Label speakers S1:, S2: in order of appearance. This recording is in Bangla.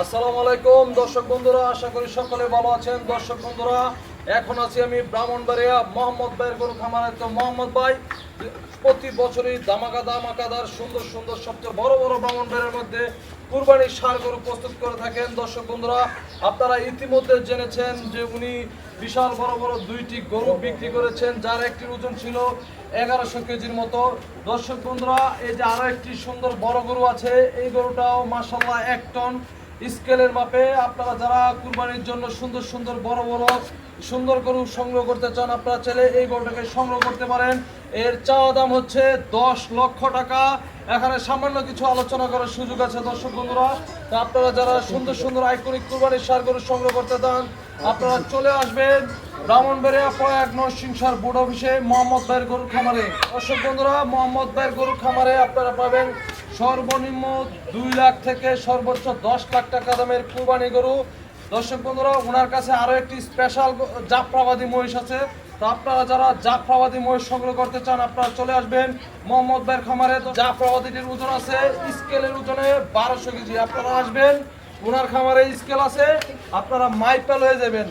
S1: আসসালামু আলাইকুম দর্শক বন্ধুরা, আশা করি সকলে ভালো আছেন। দর্শক বন্ধুরা, এখন আছি আমি ব্রাহ্মণবাড়িয়া মোহাম্মদ ভাইয়ের গরু খামারে। তো মোহাম্মদ ভাই প্রতি বছরই ধামাকাদার সুন্দর সুন্দর সবচেয়ে বড় বড় ব্রাহ্মণবাড়িয়ার মধ্যে কুরবানির ষাঁড় গরু প্রস্তুত করে থাকেন। দর্শক বন্ধুরা, আপনারা ইতিমধ্যে জেনেছেন যে উনি বিশাল বড় বড় দুইটি গরু বিক্রি করেছেন, যার একটির ওজন ছিল 1100 কেজির মতো। দর্শক বন্ধুরা, এই যে আরো একটি সুন্দর বড় গরু আছে, এই গরুটাও মাশাআল্লাহ 1 টন স্কেলের মাপে। আপনারা যারা কুরবানির জন্য সুন্দর সুন্দর বড় বড় সুন্দর গরু সংগ্রহ করতে চান, আপনারা চাইলে এই গরুটাকে সংগ্রহ করতে পারেন। এর চাওয়া দাম হচ্ছে 10 লক্ষ টাকা। এখানে সামান্য কিছু আলোচনা করার সুযোগ আছে। দর্শক বন্ধুরা, তো আপনারা যারা সুন্দর সুন্দর আইকনিক কুরবানির ষাঁড় গরু সংগ্রহ করতে চান, আপনারা চলে আসবেন ব্রাহ্মণবাড়িয়া প্রয়াগ নরসিংসার বোর্ড অফিসে মোহাম্মদ ভাইয়ের গরুর খামারে। দর্শক বন্ধুরা, মোহাম্মদ ভাইয়ের গরুর খামারে আপনারা পাবেন সর্বনিম্ন 2 লাখ থেকে সর্বোচ্চ 10 লাখ টাকা দামের কুরবানি গরু। দর্শক বন্ধুরা, ওনার কাছে আরো একটি স্পেশাল জাফরাবাদী মহিষ আছে। তো আপনারা যারা জাফরাবাদী মহিষ সংগ্রহ করতে চান, আপনারা চলে আসবেন মোহাম্মদ ভাইয়ের খামারে। জাফরাবাদীটির ওজন আছে স্কেলের ওজনে 1200 কেজি। আপনারা আসবেন, ওনার খামারে স্কেল আছে, আপনারা মাইপেল হয়ে যাবেন।